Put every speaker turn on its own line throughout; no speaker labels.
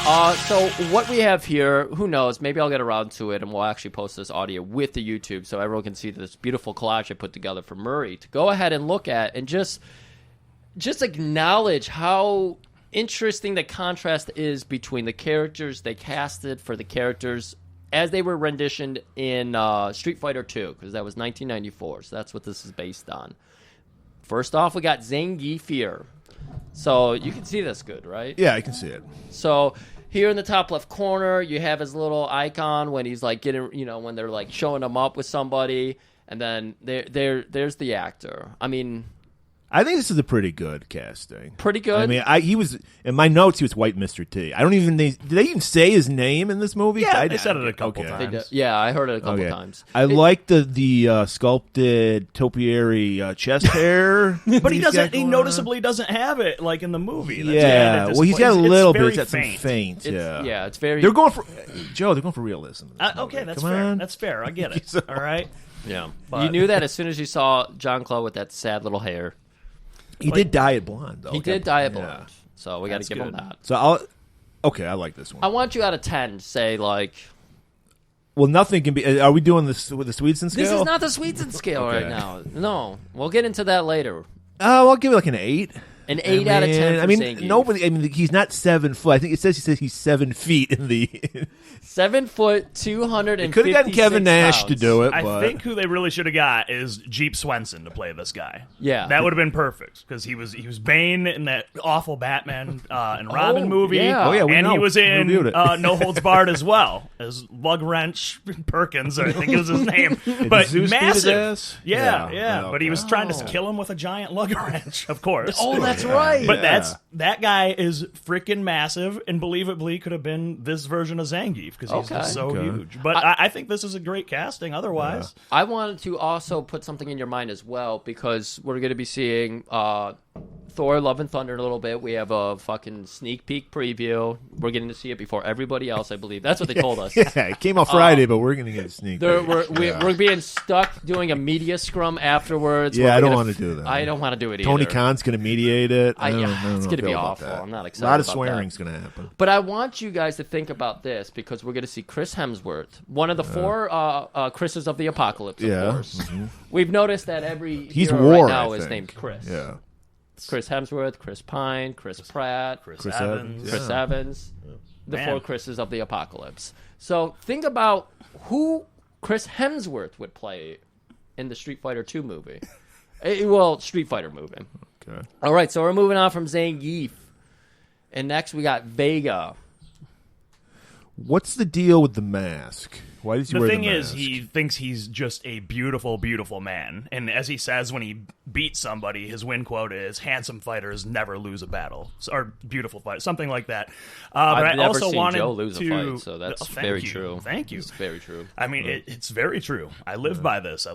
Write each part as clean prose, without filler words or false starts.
So what we have here, who knows? Maybe I'll get around to it, and we'll actually post this audio with the YouTube so everyone can see this beautiful collage I put together for Murray to go ahead and look at and just acknowledge how interesting the contrast is between the characters they casted for the characters as they were renditioned in Street Fighter 2, because that was 1994, so that's what this is based on. First off, we got Zangief here. So you can see this good, right?
Yeah, I can see it.
So here in the top left corner, you have his little icon when he's like getting, when they're like showing him up with somebody, and then there's the actor. I mean,
I think this is a pretty good casting.
Pretty good.
I mean, he was in my notes. He was White Mr. T. I don't even. Did they even say his name in this movie?
Yeah, they said it a couple times.
Yeah, I heard it a couple times.
I like the sculpted topiary chest hair,
but he doesn't. He noticeably doesn't have it like in the movie.
Well, he's got a little bit. It's got some faint.
Yeah, it's very.
They're going for Joe. They're going for realism.
Okay, that's fair. That's fair. I get it. All right.
Yeah, but you knew that as soon as you saw Jean-Claude with that sad little hair.
He did dye it blonde, though.
He did dye it blonde, so we got to give him that.
So I like this one.
I want you out of 10 to say like.
Well, nothing can be. Are we doing this with the Sweetson scale?
This is not the Sweetson scale right now. No, we'll get into that later.
I'll give it like an 8.
An 8 out of 10.
I mean, nobody. I mean, he's not 7 foot. I think it says he's 7 feet in the
7 foot, 250.
Could have gotten Kevin Nash to do it.
I think who they really should have got is Jeep Swenson to play this guy.
Yeah,
that would have been perfect because he was Bane in that awful Batman and Robin movie.
Yeah.
And he was in No Holds Barred as well as Lug Wrench Perkins. I think it was his name, but massive. Yeah. But he was trying to kill him with a giant lug wrench, of course.
Oh, that's right.
But that guy is freaking massive, and believably could have been this version of Zangief because he's just so huge. But I think this is a great casting. Otherwise,
I wanted to also put something in your mind as well because we're going to be seeing Thor: Love and Thunder in a little bit. We have a fucking sneak peek preview. We're getting to see it before everybody else, I believe. That's what they told us.
Yeah, it came out Friday, but we're going to get a sneak peek.
We're being stuck doing a media scrum afterwards.
Yeah, I don't want to do that.
I don't want to do it either.
Tony Khan's going to mediate it.
It's going to be awful. I'm not excited.
A lot of swearing's going to happen.
But I want you guys to think about this because we're going to see Chris Hemsworth, one of the 4 Chris's of the Apocalypse, of course. Mm-hmm. We've noticed that every hero right now is named Chris.
Yeah.
Chris Hemsworth, Chris Pine, Chris Pratt,
Chris Evans.
Chris Evans. The 4 Chris's of the Apocalypse. So think about who Chris Hemsworth would play in the Street Fighter 2 movie. Street Fighter movie.
Okay.
All right, so we're moving on from Zangief. And next we got Vega.
What's the deal with the mask? Why does he wear the mask?
The thing is, he thinks he's just a beautiful, beautiful man. And as he says when he beats somebody, his win quote is, handsome fighters never lose a battle. Or beautiful fight, something like that.
I've never
also
seen Joe lose a fight, so that's very true.
Thank you.
It's very true.
I mean, it's very true. I live by this.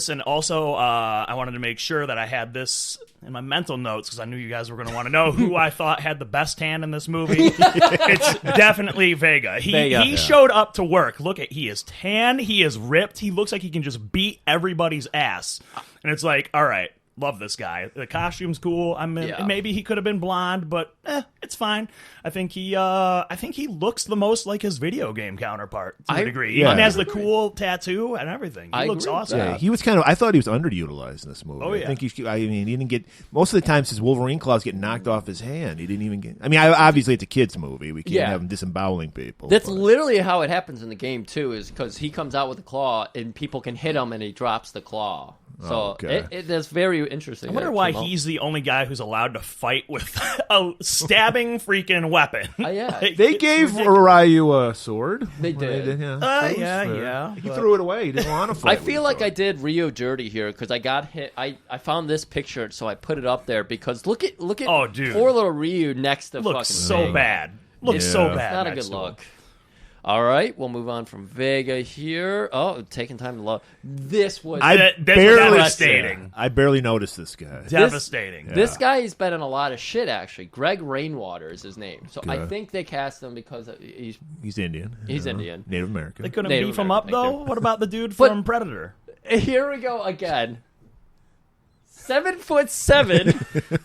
And also, I wanted to make sure that I had this in my mental notes because I knew you guys were going to want to know who I thought had the best tan in this movie. It's definitely Vega. He showed up to work. Look at he is tan. He is ripped. He looks like he can just beat everybody's ass. And it's like, all right, love this guy. The costume's cool. Maybe he could have been blonde, but it's fine. I think he looks the most like his video game counterpart to a degree.
Yeah.
He has the cool tattoo and everything. He looks awesome.
Yeah, he was I thought he was underutilized in this movie.
Oh, yeah.
I think he didn't get most of the times his Wolverine claws get knocked off his hand. He didn't even get. I mean, obviously it's a kids movie. We can't have him disemboweling people.
That's literally how it happens in the game too. Is because he comes out with a claw and people can hit him and he drops the claw. So that's very interesting.
I wonder why he's the only guy who's allowed to fight with a stabbing freaking weapon.
They gave Ryu a sword.
They did.
Yeah.
He threw it away. He didn't want to fight.
I feel like I did Rio dirty here because I got hit. I found this picture, so I put it up there because look at
oh, dude.
Poor little Ryu next to
looks
fucking
so
Vega.
bad. Looks so bad.
It's not a good look. All right, we'll move on from Vega here. Oh, taking time to love. This was
devastating.
I barely noticed this guy.
Devastating.
This guy has been in a lot of shit, actually. Greg Rainwater is his name. So I think they cast him because
he's Indian.
He's Indian.
Native American.
They couldn't beef him up, though? What about the dude from Predator?
Here we go again. 7'7".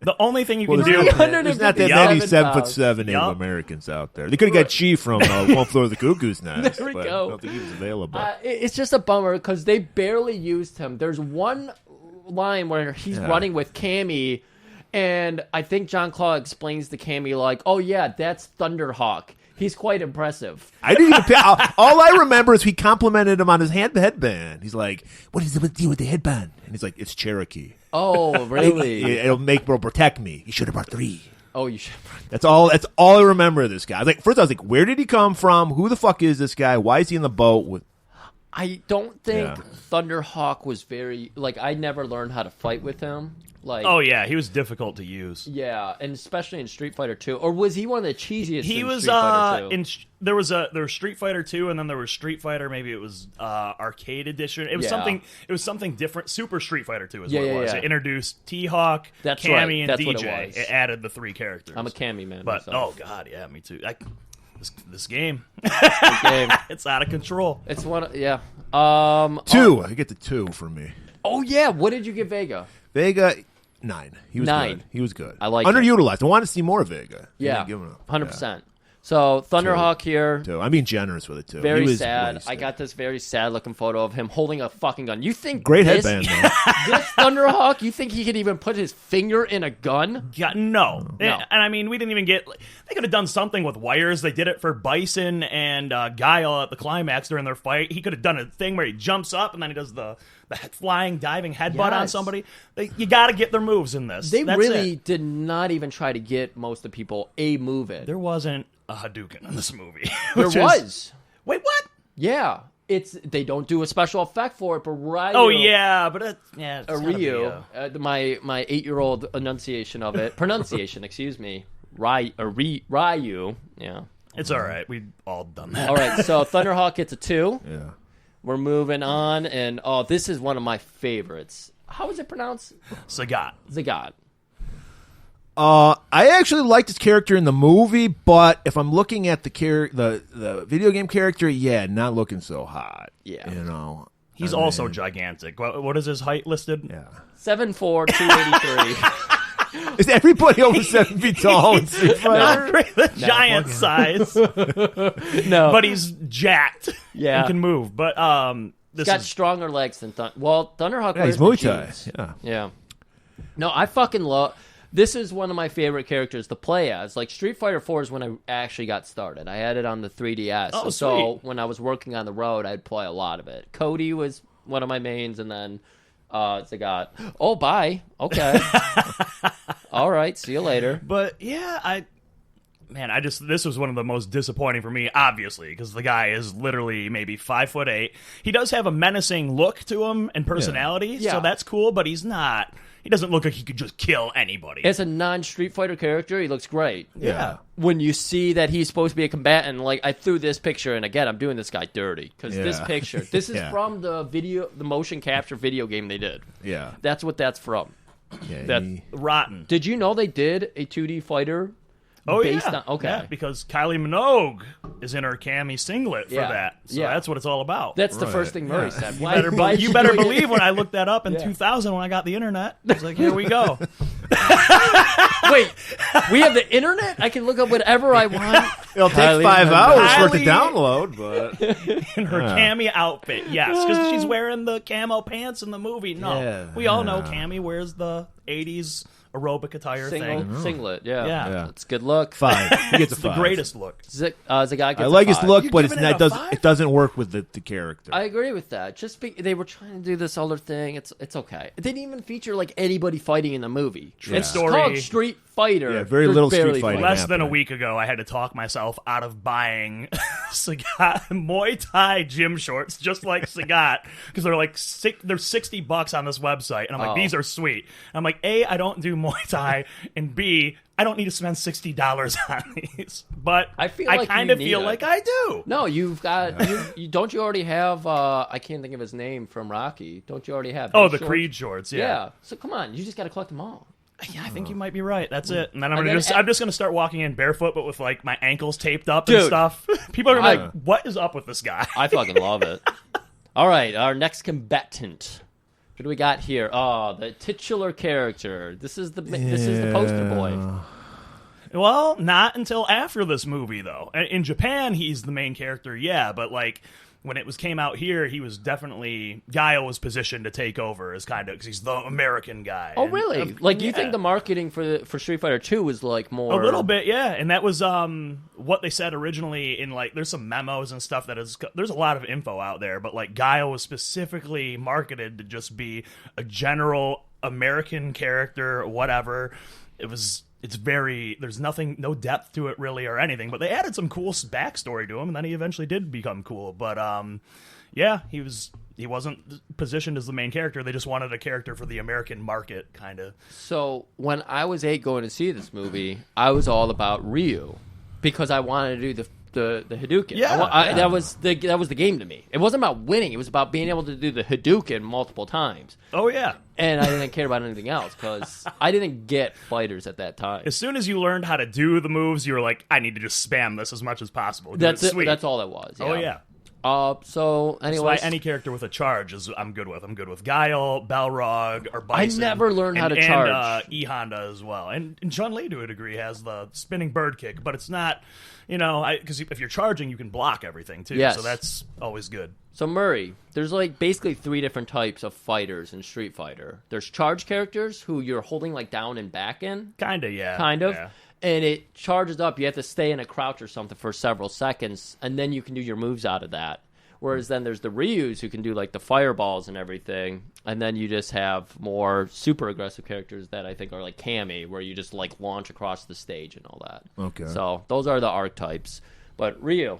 The only thing you can do.
There's not that many 7'7" Native
Yup.
Americans out there. They could have got Chi from Won't Floor the Cuckoo's Nest.
There we
but
go.
I don't think he was available.
It's just a bummer because they barely used him. There's one line where he's running with Cami, and I think John Claude explains to Cami like, "Oh yeah, that's Thunderhawk. He's quite impressive."
I didn't even. All I remember is he complimented him on his headband. He's like, "What is the deal with the headband?" And he's like, "It's Cherokee.
Oh, really?
It'll protect me. You should have brought 3."
Oh, you should.
That's all I remember of this guy. Like, first I was like, where did he come from? Who the fuck is this guy? Why is he in the boat with?
I don't think Thunderhawk was very like. I never learned how to fight with him. Like,
Oh yeah, he was difficult to use.
yeah, and especially in Street Fighter 2, or was he one of the cheesiest?
He
in
was
Street Fighter 2?
there was Street Fighter 2, and then there was Street Fighter. Maybe it was arcade edition. It was something. It was something different. Super Street Fighter 2 is what it was.
Yeah.
It introduced T-Hawk,
That's
Cami,
right.
and
That's what
DJ.
it was.
It added the 3 characters.
I'm a Cami man.
But
myself.
oh god, yeah, me too. This game,
Game.
it's out of control.
It's one. Yeah.
2. I get the 2 from me.
Oh yeah. What did you give Vega?
Vega 9. He was
9.
good. He was good.
I like
underutilized. I want to see more of Vega.
Yeah.
Give him a-
100%. So Thunderhawk here.
2. I'm being generous with it too.
Very
He was
sad.
wasted.
I got this very sad looking photo of him holding a fucking gun. You think
Great
this,
headband though.
this Thunderhawk? You think he could even put his finger in a gun?
Yeah, no.
No.
And I mean, we didn't even get. They could have done something with wires. They did it for Bison and Guile at the climax during their fight. He could have done a thing where he jumps up and then he does the flying, diving headbutt on
Yes.
somebody. You got to get their moves in this.
They
That's
really
it.
did not even try to get most of the people a move in.
There wasn't a Hadouken in this movie.
There
which is-
was.
Wait, what?
Yeah. They don't do a special effect for it, but Ryu.
Oh yeah, but it's gotta be
Ryu.
a-
My 8-year-old enunciation of it. Pronunciation, excuse me. Ryu. Yeah.
It's all right. We've all done that.
All right, so Thunderhawk gets a 2.
Yeah.
We're moving on, and this is one of my favorites. How is it pronounced?
Sagat.
Zagat.
I actually liked his character in the movie, but if I'm looking at the video game character, not looking so hot.
Yeah.
You know.
He's also gigantic. What is his height listed?
Yeah.
7'4", 283.
Is everybody over 7 feet tall in Street Fighter?
Not the giant size,
No.
but he's jacked.
Yeah.
and can move. But
He's got stronger legs than Thunderhawk.
Yeah, he's
wears
Muay
the
Thai.
jeans.
Yeah.
Yeah. No, I fucking love... This is one of my favorite characters to play as. Like, Street Fighter 4 is when I actually got started. I had it on the 3DS.
Oh,
so
sweet.
when I was working on the road, I'd play a lot of it. Cody was one of my mains, and then Zagat. Oh, bye. Okay. All right. See you later.
But yeah, this was one of the most disappointing for me, obviously, because the guy is literally maybe 5'8". He does have a menacing look to him and personality,
Yeah.
so that's cool. But he's not. He doesn't look like he could just kill anybody.
As a non-Street Fighter character, he looks great.
Yeah.
When you see that he's supposed to be a combatant, like, I threw this picture, and again, I'm doing this guy dirty, because this
Yeah.
picture, this is
Yeah.
from the motion capture video game they did.
Yeah.
That's what that's from.
Yeah.
That-
Rotten.
Did you know they did a 2D fighter?
Oh
based
yeah.
on- okay.
Yeah, because Kylie Minogue is in her Cami singlet for
Yeah.
that. So
Yeah.
that's what it's all about.
That's the
Right.
first thing Murray said. Why,
You
why
you
did
better
do it?
believe when I looked that up in
Yeah.
2000 when I got the internet. I was like, here we go.
Wait, we have the internet? I can look up whatever I want.
It'll take
Kylie
5
Minogue.
hours for it to
Kylie-
download, but
In her Cami outfit, yes, because she's wearing the camo pants in the movie. No,
Yeah.
we all know Cami wears the 80s aerobic attire thing.
Singlet, yeah.
Yeah.
It's a good look.
5. He gets a
It's the
5.
greatest look.
Zagat gets
I
a
like his
5.
look,
You're
but it's
giving
not,
it a 5?
it doesn't work with the character.
I agree with that. They were trying to do this other thing. It's okay. It didn't even feature like anybody fighting in the movie. It's
Story.
called Street Fighter.
Yeah, very
There's
little street
barely
fighting.
Less than a
happening.
week ago, I had to talk myself out of buying Sagat Muay Thai gym shorts, just like Sagat, because they're like they're $60 on this website, and I'm like,
Oh.
these are sweet. And I'm like, A, I don't do Muay Thai, and B, I don't need to spend $60 on these. But
I feel
I
like
kind
you
of feel
need it.
like I do.
No, you've got. Don't you already have? I can't think of his name from Rocky. Don't you already have?
Oh,
those
the
shorts?
Creed shorts,
Yeah. So come on, you just got to collect them all.
Yeah, I think you might be right. That's it. And then
And then
I'm just gonna start walking in barefoot, but with like my ankles taped up and
Dude.
stuff. People are gonna be
I-
like, "What is up with this guy?"
I fucking love it. All right, our next combatant, What do we got here? Oh, the titular character. This is the poster boy.
Well, not until after this movie, though. In Japan, he's the main character, yeah, but like when it came out here, he was definitely Guile was positioned to take over as kind of because he's the American guy.
Oh, really? You think the marketing for Street Fighter 2 was like more
a little bit, yeah, and that was what they said originally in like there's some memos and stuff there's a lot of info out there, but like Guile was specifically marketed to just be a general American character, whatever. There's no depth to it really or anything, but they added some cool backstory to him, and then he eventually did become cool. But yeah, he wasn't positioned as the main character. They just wanted a character for the American market, kind of.
So when I was 8 going to see this movie, I was all about Ryu because I wanted to do the Hadouken.
Yeah,
that was the game to me. It wasn't about winning. It was about being able to do the Hadouken multiple times.
Oh, yeah.
And I didn't care about anything else because I didn't get fighters at that time.
As soon as you learned how to do the moves, you were like, I need to just spam this as much as possible.
That's it. That's all it was. Yeah.
Oh, yeah.
So anyway,
any character with a charge I'm good with. I'm good with Guile, Bellrock, or Bison.
I never learned how to charge.
And EHonda as well. And ChunLi, to a degree, has the spinning bird kick, but it's not, because if you're charging, you can block everything, too.
Yes.
So that's always good.
So, Murray, there's like basically 3 different types of fighters in Street Fighter. There's charge characters who you're holding like down and back in.
Kind of, yeah.
Kind of.
Yeah.
And it charges up. You have to stay in a crouch or something for several seconds, and then you can do your moves out of that. Whereas then there's the Ryus who can do like the fireballs and everything, and then you just have more super aggressive characters that I think are like Cami, where you just like launch across the stage and all that.
Okay.
So those are the archetypes. But Ryu.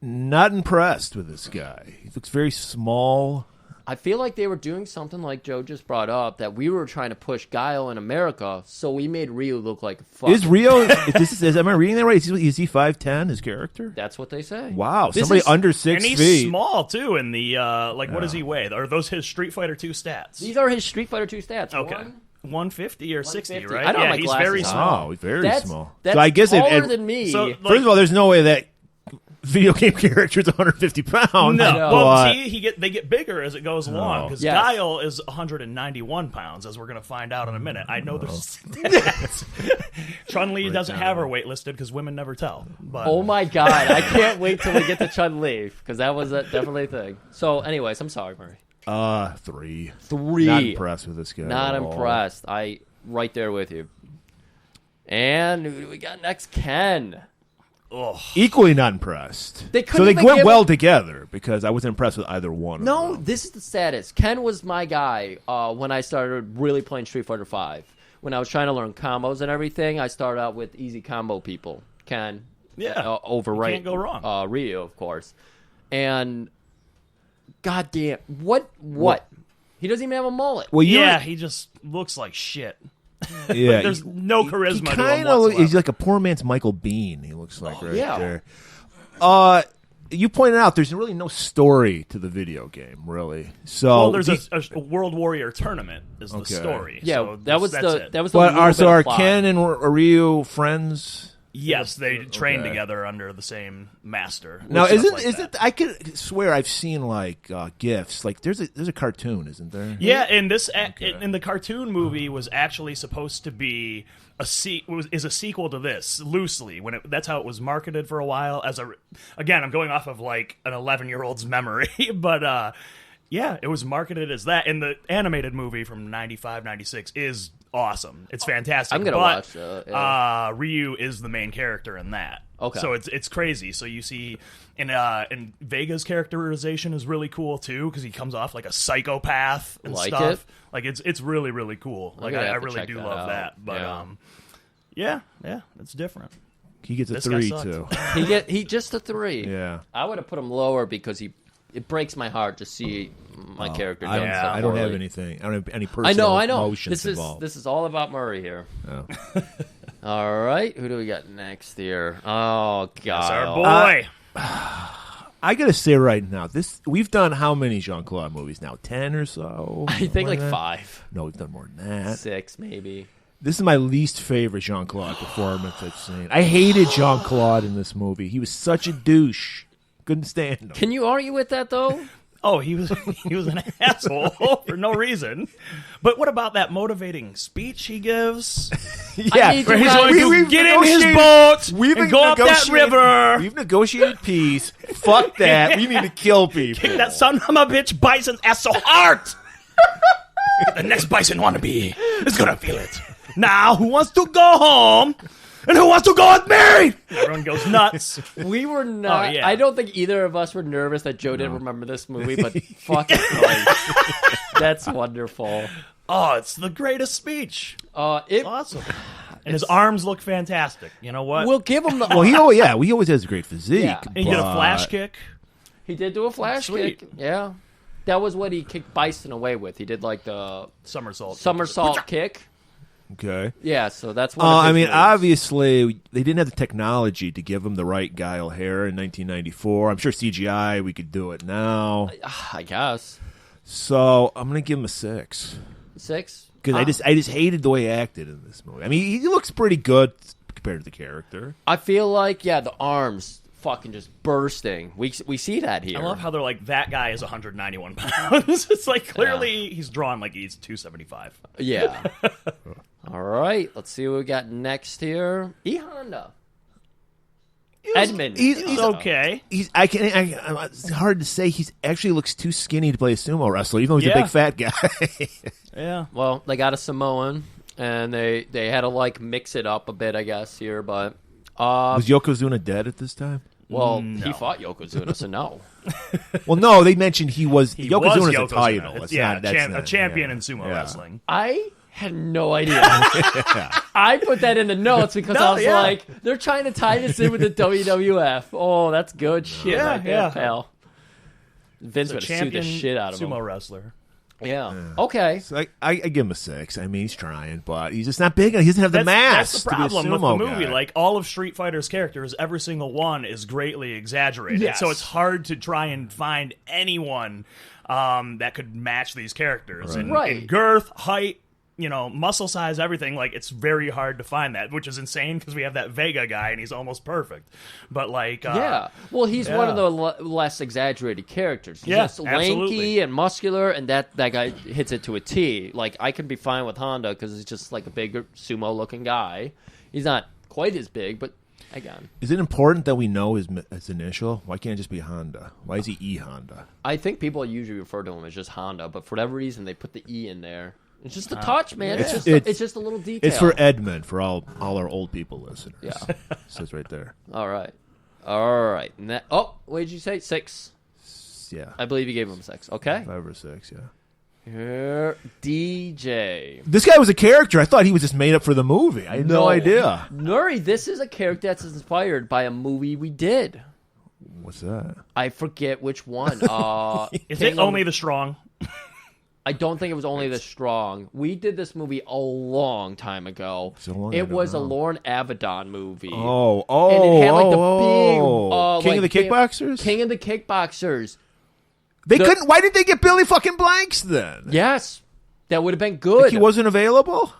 Not impressed with this guy. He looks very small.
I feel like they were doing something like Joe just brought up, that we were trying to push Guile in America, so we made Ryu look like a fuck.
Is Rio? Am I reading that right? Is he 5'10", his character?
That's what they say.
Wow, somebody under 6 feet.
And he's small, too, in the, what does he weigh? Are those his Street Fighter 2 stats?
These are his Street Fighter 2 stats.
Okay. 150 or 60, right?
I don't have my
he's
glasses
very
on.
small.
Oh, he's very small.
That's
so I guess
taller than me.
So,
first of all, there's no way that video game character is 150 pounds.
No,
know.
well, see, they get bigger as it goes along because
Yes.
Guile is 191 pounds, as we're going to find out in a minute. I know there's stats. ChunLi doesn't have her weight listed because women never tell. But
Oh my god, I can't wait till we get to ChunLi, because that was definitely a thing. So, anyways, I'm sorry, Murray.
3.
3.
Not impressed with this guy.
Not
at all.
impressed. Right there with you. And who do we got next? Ken.
Equally not impressed.
They couldn't
so they
even
went
give
well
him-
together because I wasn't impressed with either one of
No,
them.
this is the saddest. Ken was my guy when I started really playing Street Fighter V. When I was trying to learn combos and everything, I started out with easy combo people. Ken.
Yeah.
Overrate.
You can't go wrong.
Ryu, of course. And goddamn, what? He doesn't even have a mullet.
Well,
he just looks like shit.
yeah,
There's no charisma
He
to him
kind
whatsoever.
of he's like a poor man's Michael Bean. He looks like
yeah.
there. You pointed out there's really no story to the video game, really. So
Well, there's a World Warrior tournament is the
Okay.
story.
Yeah,
so
that was
that's
the
it.
that was the.
But
little
are
bit of plot.
Ken and Ryu friends?
Yes, they train
Okay.
together under the same master.
Now,
Stuff
isn't
like
is
that.
it? I could swear I've seen like gifs. Like there's a cartoon, isn't there?
Yeah, and this in the cartoon movie was actually supposed to be a sequel to this loosely. That's how it was marketed for a while. Again, I'm going off of like an 11-year-old's memory, but yeah, it was marketed as that. And the animated movie from 95, 96 is awesome. It's fantastic.
I'm gonna watch that, yeah.
Ryu is the main character in that.
Okay.
So it's crazy. So you see, and Vega's characterization is really cool too because he comes off like a psychopath and
Like
stuff.
it?
Like it's really really cool. Like
gonna
I
have to
really
check
do
that
love
out.
that. But
Yeah.
yeah, it's different.
He gets a
This guy
3
sucked.
too.
He just a 3.
Yeah.
I would have put him lower because it breaks my heart to see my character doing
I,
stuff
I don't have
poorly.
anything. I don't have any personal
I know.
emotions involved.
This is all about Murray here.
Oh.
All right, who do we got next here? Oh God,
That's our boy.
I gotta say right now, we've done how many Jean-Claude movies now? 10 or so?
I think
More
like
than that?
5,
No, we've done more than that.
6 maybe.
This is my least favorite Jean-Claude performance I've seen. I hated Jean-Claude in this movie. He was such a douche. Couldn't stand him.
Can you argue with that though?
Oh, he was an asshole for no reason. But what about that motivating speech he gives?
Yeah,
Where he's going to get in his boat and go up that river.
We've negotiated peace. Fuck that. We need to kill people.
Kick that son of a bitch Bison's ass so hard. The next Bison wannabe is going to feel it. Now, who wants to go home? And who wants to go get married? Everyone goes nuts.
We were not.
Oh, yeah.
I don't think either of us were nervous that Joe didn't remember this movie, but fucking Christ. That's wonderful.
Oh, it's the greatest speech. It's awesome. And his arms look fantastic. You know what?
We'll give him the.
Well, he always has a great physique.
Yeah.
And he did a flash kick.
He did do a flash
Sweet.
kick. Yeah. That was what he kicked Bison away with. He did like the
somersault
kick.
Okay.
Yeah, so that's one of his
I mean,
moves.
obviously, they didn't have the technology to give him the right guile hair in 1994. I'm sure CGI, we could do it now.
I guess.
So, I'm going to give him a 6.
6?
Because I just hated the way he acted in this movie. I mean, he looks pretty good compared to the character.
I feel like, the arms fucking just bursting. We see that here.
I love how they're like, that guy is 191 pounds. It's like, clearly he's drawn like he's 275.
Yeah. All right, let's see what we got next here. EHonda. Edmund.
He's
okay.
It's hard to say. He actually looks too skinny to play a sumo wrestler, even though he's a big fat guy.
Yeah.
Well, they got a Samoan, and they had to like mix it up a bit, I guess here. But
was Yokozuna dead at this time?
Well, he fought Yokozuna, so no.
Well, no, they mentioned Yokozuna's
Yokozuna.
a title.
It's,
That's
a champion in sumo wrestling.
I had no idea. I put that in the notes because I was like, they're trying to tie this in with the WWF. Oh, that's good shit right there, pal. Vince would have sued the shit out of him.
Sumo wrestler.
Yeah. Okay.
So I give him a 6. I mean, he's trying, but he's just not big enough. He doesn't have the mass.
That's the problem
to be a
with
sumo
the movie.
guy.
Like, all of Street Fighter's characters, every single one is greatly exaggerated.
Yes.
So it's hard to try and find anyone that could match these characters.
Right.
In girth, height, muscle size, everything. Like, it's very hard to find that, which is insane because we have that Vega guy and he's almost perfect. But like,
well, he's one of the less exaggerated characters. He's just lanky
absolutely.
and muscular, and that guy hits it to a T. Like, I can be fine with Honda because he's just like a bigger sumo-looking guy. He's not quite as big, but again,
is it important that we know his initial? Why can't it just be Honda? Why is he EHonda?
I think people usually refer to him as just Honda, but for whatever reason, they put the E in there. It's just a touch, man. It's just a little detail.
It's for Edmund, for all our old people listeners.
Yeah.
It says right there.
All right. And what did you say? 6?
Yeah.
I believe you gave him 6. Okay.
5 or 6, yeah.
Here, DJ.
This guy was a character. I thought he was just made up for the movie. I had no idea.
Nori, this is a character that's inspired by a movie we did.
What's that?
I forget which one.
Is it Only the Strong?
I don't think it was Only the Strong. We did this movie a long time ago.
So long,
it was a Lorne Avedon movie.
And
it had like the big
King of the Kickboxers?
King of the Kickboxers.
Couldn't. Why did they get Billy fucking Blanks then?
Yes. That would have been good.
Like he wasn't available?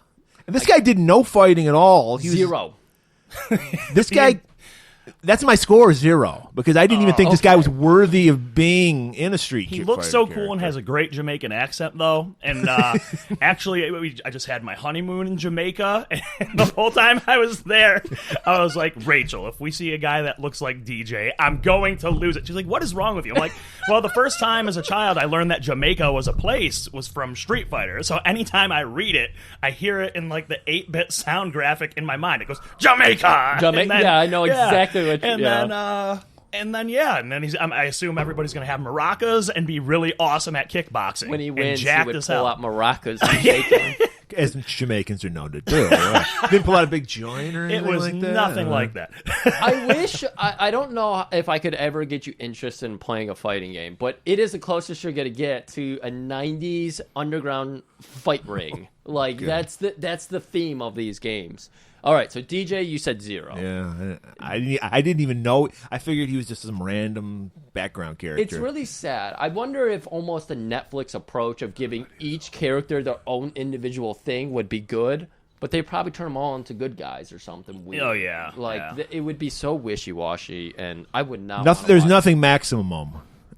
And this guy did no fighting at all.
Zero.
This guy... That's my score, 0, because I didn't even think this guy was worthy of being in a street.
He looks so cool and has a great Jamaican accent, though. And actually, I just had my honeymoon in Jamaica, and the whole time I was there, I was like, Rachel, if we see a guy that looks like DJ, I'm going to lose it. She's like, what is wrong with you? I'm like, well, the first time as a child I learned that Jamaica was a place was from Street Fighter. So anytime I read it, I hear it in like the 8-bit sound graphic in my mind. It goes, Jamaica!
Yeah, I know exactly what
and then I assume everybody's going to have maracas and be really awesome at kickboxing.
When he wins, he
jacked
would
as
pull
hell.
out maracas and shake them.
As Jamaicans are known to do. Right? Didn't pull out a big joint or anything
It was
like that?
nothing like that.
I wish, I don't know if I could ever get you interested in playing a fighting game, but it is the closest you're going to get to a 90s underground fight ring. Like, that's the theme of these games. All right, so DJ, you said 0.
Yeah, I didn't even know. I figured he was just some random background character.
It's really sad. I wonder if almost a Netflix approach of giving each character their own individual thing would be good, but they probably turn them all into good guys or something weird.
Oh, yeah.
Like, it would be so wishy-washy, and I would not
There's nothing maximum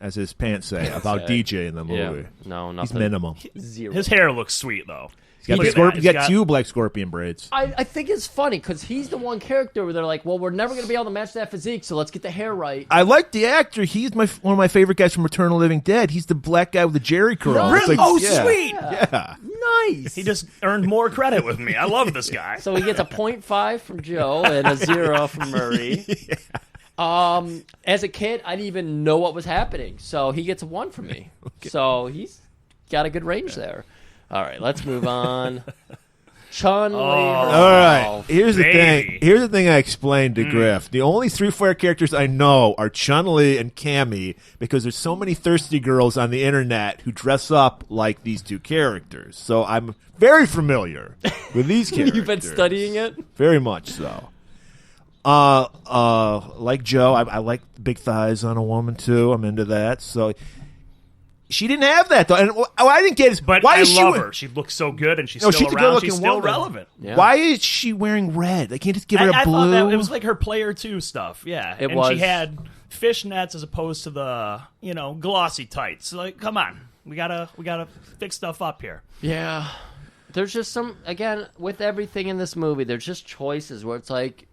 as his pants say, about DJ in the movie.
Yeah. No, nothing.
He's minimum.
Zero.
His hair looks sweet though.
He's got two black scorpion braids.
I think it's funny because he's the one character where they're like, well, we're never going to be able to match that physique, so let's get the hair right.
I like the actor. He's one of my favorite guys from Return of the Living Dead. He's the black guy with the Jerry curl.
No.
It's
Really?
yeah.
Sweet.
Yeah.
Nice.
He just earned more credit with me. I love this guy.
So he gets a 0.5 from Joe and a 0 from Murray. As a kid, I didn't even know what was happening, so he gets a 1 from me. Okay. So he's got a good range there. All right, let's move on. ChunLi.
All right. Here's the thing. Here's the thing I explained to Griff. The only Street Fighter characters I know are ChunLi and Cami because there's so many thirsty girls on the internet who dress up like these two characters. So I'm very familiar with these characters.
You've been studying it?
Very much so. Like Joe, I like big thighs on a woman too. I'm into that. So she didn't have that though, and what I didn't get is
but
why
I
is
love
she
her. She looks so good, and she's
No,
still
she's a
around.
good-looking
She's still
woman.
relevant.
Yeah.
Why is she wearing red? They can't just give her
I
a blue.
thought that it was like her Player 2 stuff. Yeah,
It
and
was.
she had fishnets as opposed to the glossy tights. Like, come on, we gotta fix stuff up here.
Yeah. There's just some, again, with everything in this movie, there's just choices where it's like,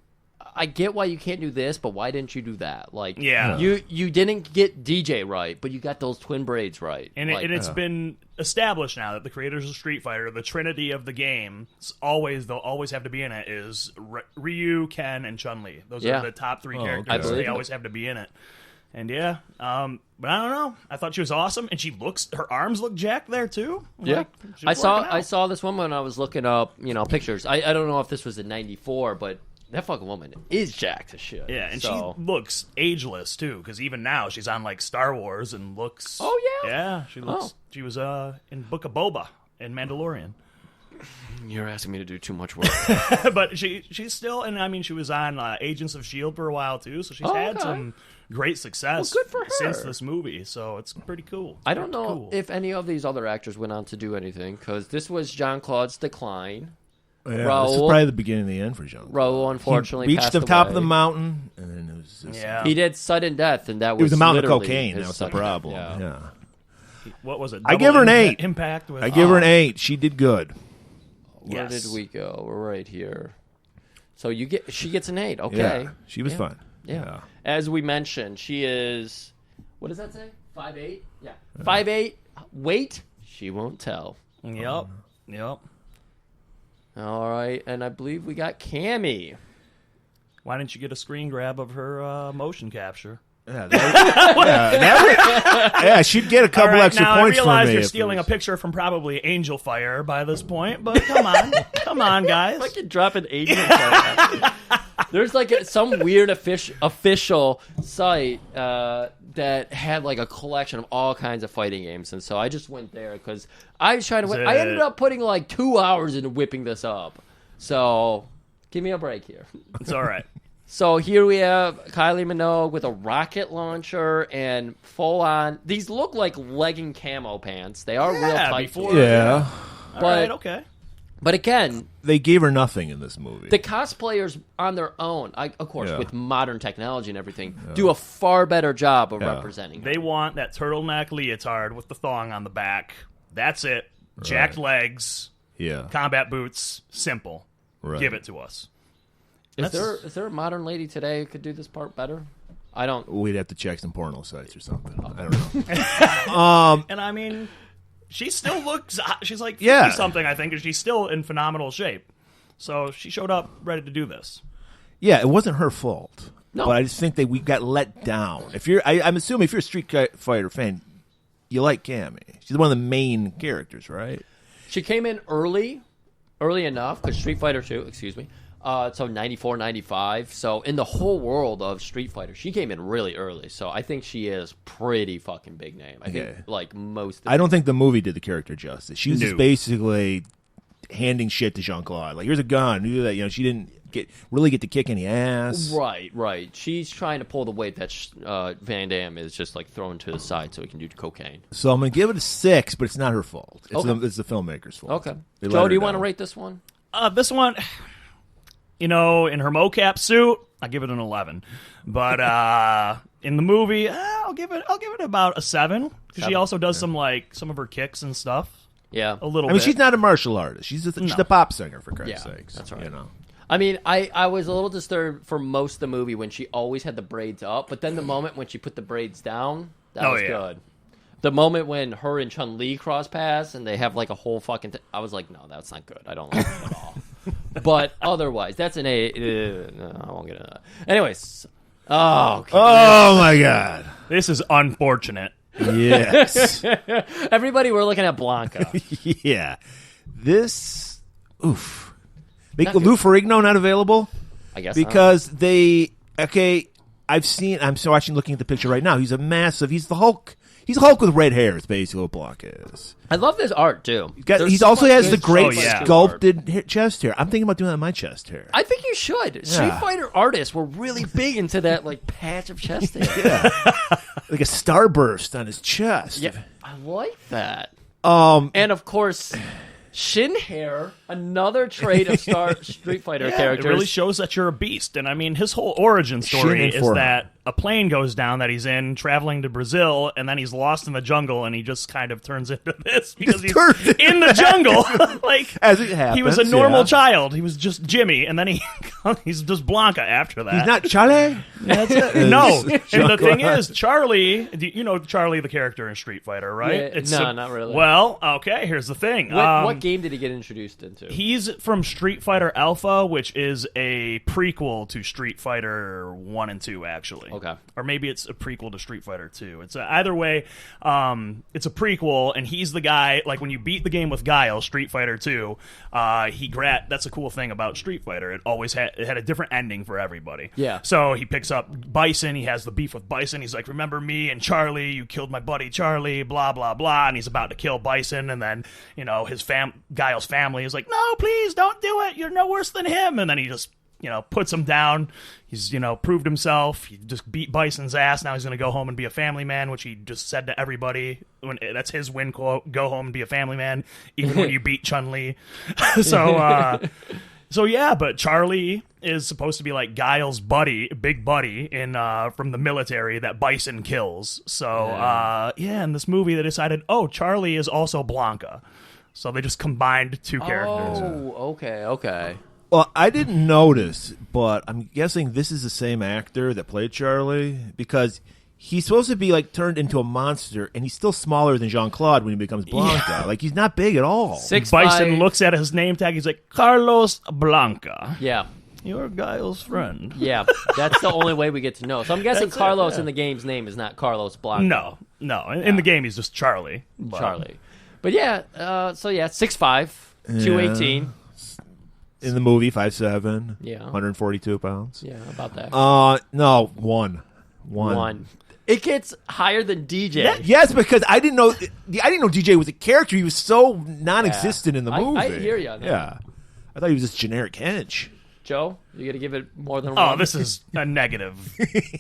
I get why you can't do this, but why didn't you do that? Like,
Yeah.
you didn't get DJ right, but you got those twin braids right.
And, it's been established now that the creators of Street Fighter, the trinity of the game, they'll always have to be in it, is Ryu, Ken, and ChunLi. Those are the top 3 characters.
I believe
They
it.
always have to be in it. And but I don't know. I thought she was awesome, and her arms look jacked there too.
Yeah,
She's
I
working out.
saw this one when I was looking up, pictures. I don't know if this was in '94, but that fucking woman is jacked as shit.
Yeah, and
so.
she looks ageless too, because even now she's on like Star Wars and looks.
Oh yeah,
yeah, she looks.
Oh.
She was in Book of Boba in Mandalorian.
You're asking me to do too much work.
But she's still, and I mean, she was on Agents of S.H.I.E.L.D. for a while too, so she's had some great success
Well, good for her.
since this movie. So it's pretty cool.
I don't know if any of these other actors went on to do anything because this was Jean-Claude's decline.
Yeah,
Raul-
this is probably the beginning of the end for Jean.
Raul unfortunately
He reached
passed
the top of
away.
the mountain, and then it was just,
Yeah.
He did sudden death, and that was
it was a mountain of
literally
cocaine.
his
That was the
sudden death.
problem.
Yeah.
Yeah.
What was it?
I give her an
Double
8.
Impact with.
I give her an 8. She did good.
Where
Yes.
did we go? We're right here. So she gets an 8. Okay.
Yeah, she was
Yeah.
fun.
Yeah. As we mentioned, she is, what does that say? 5'8"? Yeah. 5'8". Weight? She won't tell.
Yep.
All right. And I believe we got Cami.
Why didn't you get a screen grab of her motion capture?
Yeah, she'd get a couple
All right,
extra
now
points
I realize
from me.
you're
if
stealing
it
a
was-
picture from probably Angel Fire by this point, but come on, guys.
Fucking drop an 8. There's like some weird official site that had like a collection of all kinds of fighting games, and so I just went there because I was trying to. I ended up putting like 2 hours into whipping this up. So give me a break here.
It's all right.
So here we have Kylie Minogue with a rocket launcher and full on. These look like legging camo pants. They are real tight.
before-
Yeah,
All
But-
right, okay.
But again,
they gave her nothing in this movie.
the cosplayers on their own, of course,
Yeah.
with modern technology and everything, do a far better job of
Yeah.
representing.
They want that turtleneck leotard with the thong on the back. That's it. Jacked legs,
yeah,
combat boots, simple.
right.
Give it to us.
Is there a modern lady today who could do this part better? I don't.
We'd have to check some porno sites or something. I don't know.
And I mean, she still looks. She's like 50
Yeah.
something, I think, and she's still in phenomenal shape. So she showed up ready to do this.
Yeah, it wasn't her fault.
No.
But I just think that we got let down. I'm assuming if you're a Street Fighter fan, you like Cami. She's one of the main characters, right?
She came in early enough because Street Fighter 2, excuse me. So 94, 95. So in the whole world of Street Fighter, she came in really early. So I think she is pretty fucking big name. I think like most.
I don't think the movie did the character justice. She was
No.
just basically handing shit to Jean-Claude. Like, here's a gun. You do that. She didn't really get to kick any ass.
Right. She's trying to pull the weight that Van Damme is just like thrown to the side so he can do cocaine.
So I'm going to give it a 6, but it's not her fault. It's,
Okay.
it's the filmmaker's fault.
Okay.
They let
Joe,
her
do you want to
down.
rate this one?
This one, in her mocap suit, I give it an 11. But in the movie, I'll I'll give it about a 7 because she also does some of her kicks and stuff.
Yeah,
a little.
I mean,
bit.
she's not a martial artist. She's a pop singer, for Christ's
Yeah,
sakes.
that's right.
You know.
I mean, I was a little disturbed for most of the movie when she always had the braids up, but then the moment when she put the braids down, that was good. The moment when her and ChunLi cross paths and they have like a whole fucking I was like, no, that's not good. I don't like it at all. But otherwise, that's an A. No, I won't get into that. Anyways. Oh
my God.
This is unfortunate.
Yes.
Everybody, we're looking at Blanca.
Yeah. This. Oof. Lou Ferrigno not available?
I guess
because not. I'm watching, looking at the picture right now. He's he's the Hulk. He's a Hulk with red hair, is basically what Blanca is.
I love this art, too.
He also has the great sculpted chest hair. I'm thinking about doing that on my chest hair.
I think you should. Yeah. Street Fighter artists were really big into that like patch of chest hair.
Yeah. Like a starburst on his chest.
Yeah, I like that. And, of course... Shin hair, another trait of Street Fighter characters.
It really shows that you're a beast. And I mean, his whole origin story is that a plane goes down that he's in, traveling to Brazil, and then he's lost in the jungle, and he just kind of turns into this because he's in the jungle. Like,
as it happens,
he was a normal child. He was just Jimmy, and then he's just Blanca after that.
He's not Charlie?
That's it. No. And the thing is, Charlie, you know Charlie the character in Street Fighter, right?
Yeah, not really.
Well, okay, here's the thing.
What game did he get introduced into?
He's from Street Fighter Alpha, which is a prequel to Street Fighter 1 and 2, actually.
Okay.
Or maybe it's a prequel to Street Fighter 2. It's either way, it's a prequel, and he's the guy, like when you beat the game with Guile, Street Fighter 2, that's a cool thing about Street Fighter. It always had a different ending for everybody.
Yeah.
So he picks up Bison, he has the beef with Bison, he's like, remember me and Charlie, you killed my buddy Charlie, blah, blah, blah, and he's about to kill Bison, and then, you know, Guile's family is like, no, please, don't do it, you're no worse than him, and then he just, you know, puts him down. He's, you know, proved himself. He just beat Bison's ass. Now he's going to go home and be a family man, which he just said to everybody. That's his win quote, go home and be a family man, even when you beat Chun-Li. So yeah, but Charlie is supposed to be like Guile's big buddy from the military that Bison kills. So in this movie they decided, Charlie is also Blanca. So they just combined two characters.
Oh, okay.
Well, I didn't notice, but I'm guessing this is the same actor that played Charlie because he's supposed to be like turned into a monster, and he's still smaller than Jean-Claude when he becomes Blanca. Yeah. Like he's not big at all.
6'5".
Bison looks at his name tag. He's like, Carlos Blanca.
Yeah.
You're Guile's friend.
Yeah, that's the only way we get to know. So I'm guessing Carlos in the game's name is not Carlos Blanca.
No. In the game, he's just Charlie.
Charlie. But yeah, 6'5", 218.
In the movie, 5'7",
yeah,
142 pounds.
Yeah, about that.
No, one.
It gets higher than DJ.
Yes, because I didn't know DJ was a character. He was so non-existent in the movie.
I hear you on that.
Yeah, I thought he was just generic hench.
Joe, you got to give it more than one?
Oh, this is a negative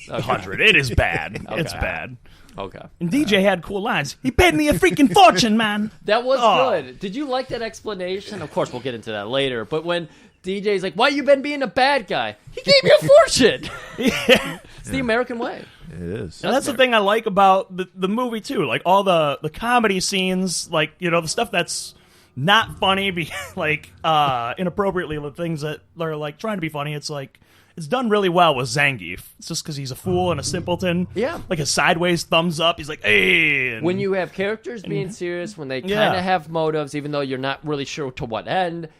100. It is bad. Okay. It's bad.
Okay.
And DJ had cool lines. He paid me a freaking fortune, man.
That was good. Did you like that explanation? Of course, we'll get into that later. But when DJ's like, why you been being a bad guy? He gave you a fortune. It's the American way.
It is.
And that's the thing I like about the movie, too. Like, all the comedy scenes, like, you know, the stuff that's not funny, like, inappropriately, the things that are, like, trying to be funny, it's like, it's done really well with Zangief. It's just because he's a fool and a simpleton.
Yeah.
Like a sideways thumbs up. He's like, hey.
When you have characters being serious, when they kind of have motives, even though you're not really sure to what end,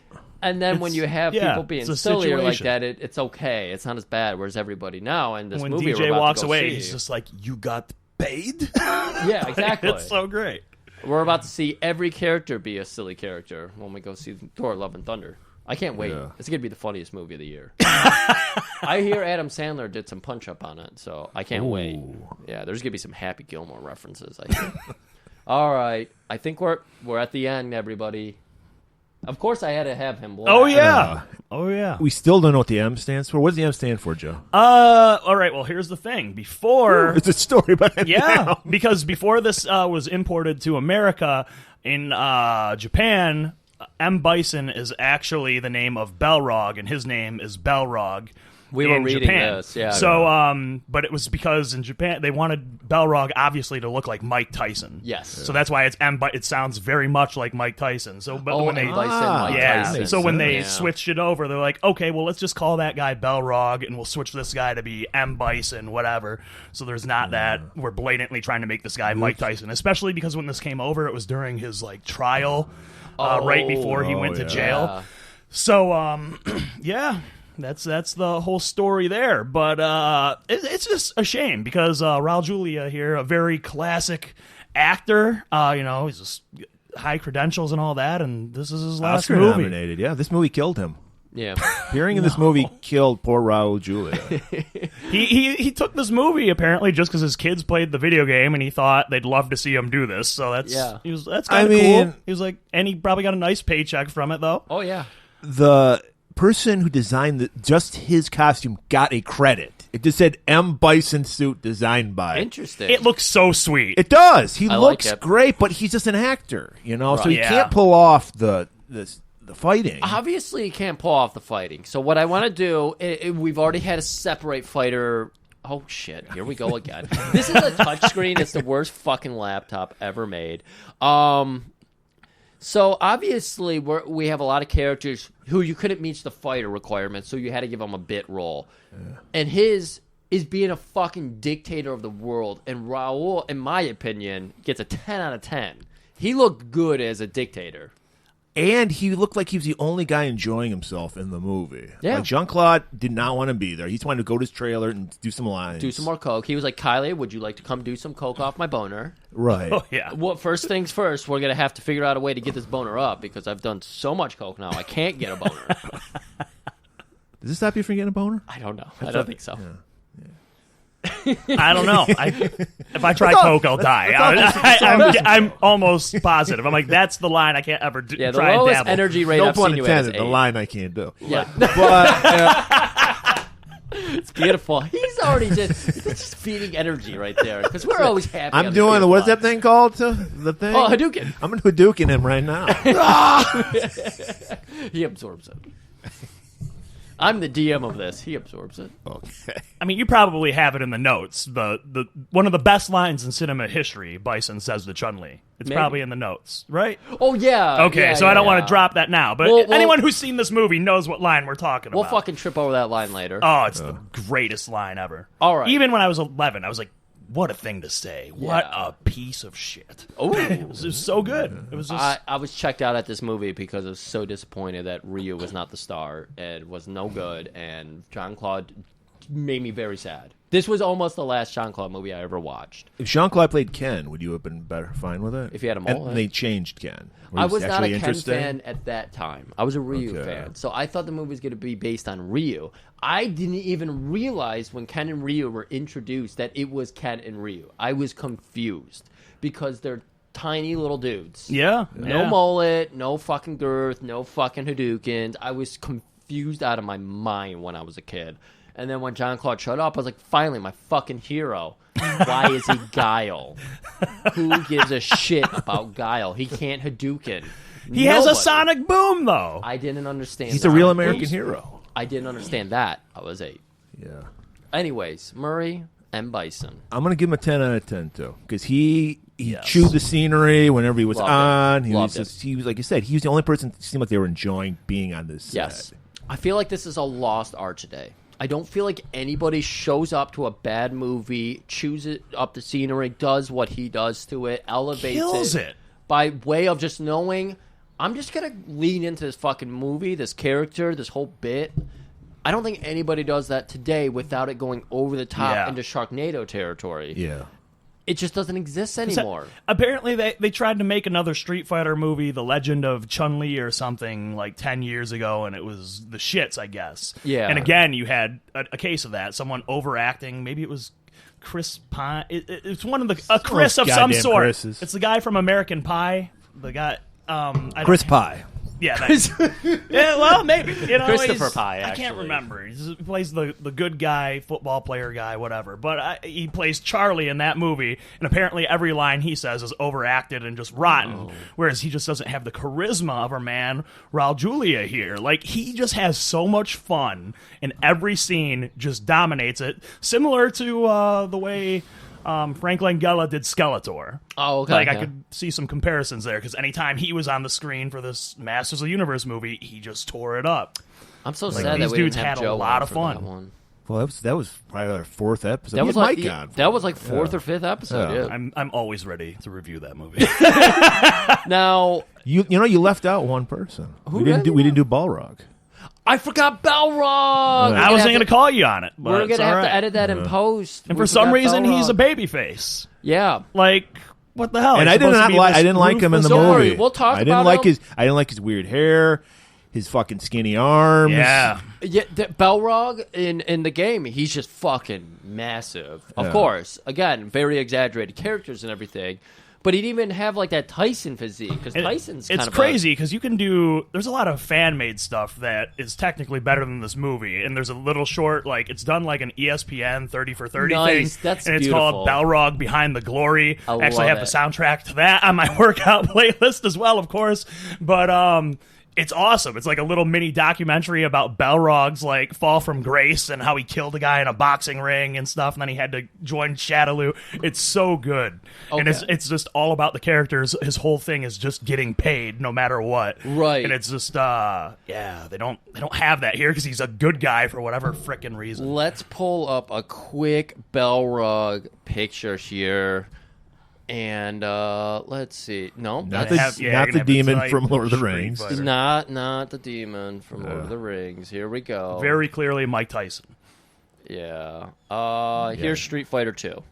and then when you have people being sillier like that, it's okay. It's not as bad. Whereas everybody now in this
when
movie,
DJ walks away, he's just like, you got paid?
Yeah, exactly.
It's so great.
We're about to see every character be a silly character when we go see Thor: Love and Thunder. I can't wait. Yeah. It's going to be the funniest movie of the year. I hear Adam Sandler did some punch-up on it, so I can't wait. Yeah, there's going to be some Happy Gilmore references, I think. All right. I think we're at the end, everybody. Of course, I had to have him.
Oh, yeah.
We still don't know what the M stands for. What does the M stand for, Joe?
All right, well, here's the thing. Before...
it's a story behind
Yeah, because before this was imported to America, in Japan... M. Bison is actually the name of Bellrock, and his name is Bellrock.
We were
in
reading
Japan.
this, yeah.
So, but it was because in Japan they wanted Bellrock obviously to look like Mike Tyson.
Yes.
So that's why it sounds very much like Mike Tyson. So, but when they
Mike Tyson.
So when they switched it over, they're like, okay, well, let's just call that guy Bellrock, and we'll switch this guy to be M. Bison, whatever. So there's not that we're blatantly trying to make this guy Mike Tyson, especially because when this came over, it was during his like trial, right before he went to jail.
Yeah.
So, yeah. That's the whole story there, but it's just a shame because Raul Julia here, a very classic actor, he's just high credentials and all that, and this is his last
Oscar
movie.
Nominated, yeah. This movie killed him.
Yeah.
Appearing in this movie killed poor Raul Julia.
He took this movie apparently just because his kids played the video game and he thought they'd love to see him do this. So that's kind of cool. He was like, and he probably got a nice paycheck from it though.
Oh yeah.
The person who designed just his costume got a credit. It just said M. Bison suit designed by.
Interesting.
It looks so sweet.
It does. He looks
like
great, but he's just an actor,
Right.
so he can't pull off the fighting.
Obviously, he can't pull off the fighting. So what I want to do, we've already had a separate fighter. Oh shit! Here we go again. This is a touchscreen. It's the worst fucking laptop ever made. So obviously we have a lot of characters who you couldn't meet the fighter requirements, so you had to give them a bit role. Yeah. And his is being a fucking dictator of the world. And Raul, in my opinion, gets a 10 out of 10. He looked good as a dictator.
And he looked like he was the only guy enjoying himself in the movie.
Yeah.
Like Jean-Claude did not want to be there. He just wanted to go to his trailer and do some lines.
Do some more coke. He was like, Kylie, would you like to come do some coke off my boner?
Right.
Oh, yeah.
Well, first things first, we're going to have to figure out a way to get this boner up because I've done so much coke now, I can't get a boner.
Does this stop you from getting a boner?
I don't know. I don't think so.
Yeah.
I don't know. If I try coke, I'll die. I'm almost positive. I'm like, that's the line I can't ever do.
Yeah, the
try
lowest
and dabble.
energy rate
No
I've
pun
seen you at is
intended. The
8.
line I can't do.
Yeah.
But
It's beautiful. He's already just feeding energy right there because we're always happy.
I'm doing the what's that thing called? The thing?
Oh, Hadouken.
I'm Hadouken him right now.
He absorbs it. I'm the DM of this. He absorbs it.
Okay.
I mean, you probably have it in the notes. The one of the best lines in cinema history, Bison says to ChunLi. It's
Maybe.
probably in the notes, right?
Oh, yeah.
Okay,
yeah,
so I don't want to drop that now. But
Well,
anyone who's seen this movie knows what line we're talking
We'll
about.
fucking trip over that line later.
Oh, it's the greatest line ever.
All right.
Even when I was 11, I was like, what a thing to say. What a piece of shit.
Oh,
It was so good. It was just...
I was checked out at this movie because I was so disappointed that Ryu was not the star and was no good, and Jean-Claude made me very sad. This was almost the last Jean-Claude movie I ever watched.
If Jean-Claude played Ken, would you have been fine with it?
If he had a mullet?
And they changed Ken.
I was not a Ken fan at that time. I was a Ryu
Okay.
fan. So I thought the movie was going to be based on Ryu. I didn't even realize when Ken and Ryu were introduced that it was Ken and Ryu. I was confused because they're tiny little dudes.
Yeah.
No mullet, no fucking girth, no fucking Hadoukens. I was confused out of my mind when I was a kid. And then when Jean-Claude showed up, I was like, finally, my fucking hero. Why is he Guile? Who gives a shit about Guile? He can't Hadouken.
He has a sonic boom, though.
I didn't understand
He's
that.
a real American hero.
I didn't understand that. I was 8.
Yeah.
Anyways, Murray and Bison.
I'm going to give him a 10 out of 10, too. Because he
Yes.
chewed the scenery whenever he was
Loved it.
on. He
Loved
was, like you said, he was the only person that seemed like they were enjoying being on this set.
Yes. I feel like this is a lost art today. I don't feel like anybody shows up to a bad movie, chews it up the scenery, does what he does to it, elevates
Kills it.
by way of just knowing, I'm just going to lean into this fucking movie, this character, this whole bit. I don't think anybody does that today without it going over the top into Sharknado territory.
Yeah.
It just doesn't exist anymore.
Apparently, they tried to make another Street Fighter movie, The Legend of ChunLi or something, like 10 years ago, and it was the shits, I guess.
Yeah.
And again, you had a case of that. Someone overacting. Maybe it was Chris Pine. It's one of a Chris of some
goddamn
sort.
Chris's.
It's the guy from American Pie. The guy...
Chris Pie.
Yeah, yeah, well, maybe.
Christopher Pie,
I can't
actually.
remember. He plays the good guy, football player guy, whatever. But he plays Charlie in that movie, and apparently every line he says is overacted and just rotten, whereas he just doesn't have the charisma of our man Raul Julia here. Like, he just has so much fun, and every scene just dominates it, similar to the way Frank Langella did Skeletor.
Oh, okay.
Like, I could see some comparisons there, because anytime he was on the screen for this Masters of the Universe movie, he just tore it up.
I'm so
Like,
sad
these
that we
dudes
didn't have
had a
Joe
lot
on
of
for
fun.
that one.
Well, that was probably our fourth episode.
That was
We had
like
Mike on.
that was like fourth or fifth episode. Yeah.
I'm always ready to review that movie.
Now
You left out one person.
Who
we didn't
did?
do Bellrock.
I forgot Bellrock.
I wasn't going to call you on it, but
We're
it's
gonna
all
have
right.
to edit that in post.
And
We
for some
forgot
reason, he's a
Bellrock.
babyface.
Yeah.
Like, what the hell?
And
He's
I did
supposed to
not
be
like.
this
I didn't like him in the
ruthless-
Don't worry,
movie.
we'll talk
I didn't
about
like
him.
I didn't like his weird hair, his fucking skinny arms.
Yeah.
Yeah, Bellrock in the game, he's just fucking massive. Of
Yeah.
course, again, very exaggerated characters and everything, but he didn't even have like that Tyson physique because Tyson's kind
It's
of
crazy because you can do. There's a lot of fan made stuff that is technically better than this movie, and there's a little short, like it's done like an ESPN 30 for 30
Nice,
thing,
that's
and it's
beautiful.
called Bellrock Behind the Glory.
I
Actually,
love
have
it.
the soundtrack to that on my workout playlist as well, of course. But it's awesome. It's like a little mini documentary about Bellrog's like fall from grace and how he killed a guy in a boxing ring and stuff, and then he had to join Shadaloo. It's so good, and
Okay.
it's just all about the characters. His whole thing is just getting paid no matter what,
Right.
And it's just they don't have that here because he's a good guy for whatever frickin' reason.
Let's pull up a quick Bellrock picture here. And let's see. No,
Not
that's
the, not the demon from Lord of the
Street
Rings.
Fighter.
not the demon from Lord of the Rings. Here we go.
Very clearly Mike Tyson.
Yeah. Here's Street Fighter 2.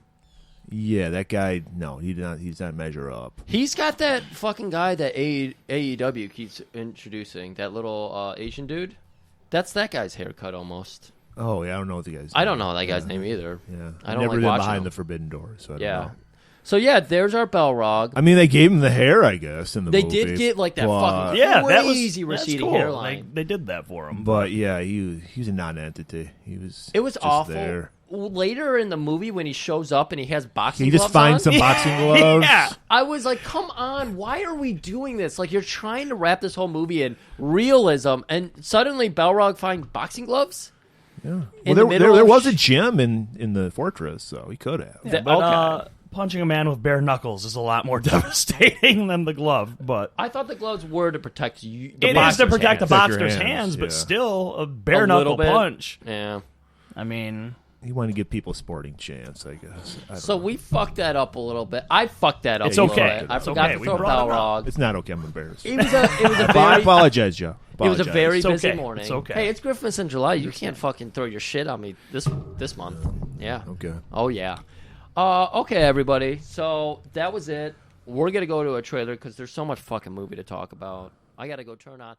Yeah, that guy. No, he did not. He's not measure up.
He's got that fucking guy that AEW keeps introducing. That little Asian dude. That's that guy's haircut almost.
Oh yeah, I don't know what the guy's.
I don't know that guy's name either.
Yeah,
I don't
never
like
been
watching
behind
him.
the forbidden door, so I don't
Yeah.
know.
So yeah, there's our Bellrock.
I mean, they gave him the hair, I guess, in the
They
movie.
did get like that
but,
fucking
Yeah, that
crazy
was
receding
cool.
hairline.
They did that for him.
But yeah, he was a non-entity. He was.
It was
just
awful.
There.
Later in the movie, when he shows up and he has boxing
He
gloves
just finds
on,
some boxing gloves.
Yeah.
I was like, come on, why are we doing this? Like, you're trying to wrap this whole movie in realism, and suddenly Bellrock finds boxing gloves?
Yeah.
In
Well,
the middle
there
of
was a gym in the fortress, so he could have.
Yeah,
But,
but
okay.
punching a man with bare knuckles is a lot more devastating than the glove. But
I thought the gloves were to protect you. The
it is to
boxer's
protect the
hands.
Protect your
boxer's
hands,
hands, but
yeah.
still a
A
bare
little
knuckle
bit.
punch.
Yeah.
I mean,
He wanted to give people a sporting chance, I guess. I don't
So
know.
we fucked that up a little bit. I fucked that up
It's
a little
okay.
bit. I
It's
forgot
okay.
to
We
throw
brought it up.
Bellrock.
It's not okay. I'm embarrassed.
It was a
I
very
apologize, Joe.
It was a
Apologize.
very
It's
busy
okay.
morning.
It's okay.
Hey, it's Christmas in July. You can't fucking throw your shit on me this month. Yeah.
Okay.
Oh yeah. Okay, everybody. So that was it. We're gonna go to a trailer because there's so much fucking movie to talk about. I gotta go turn on.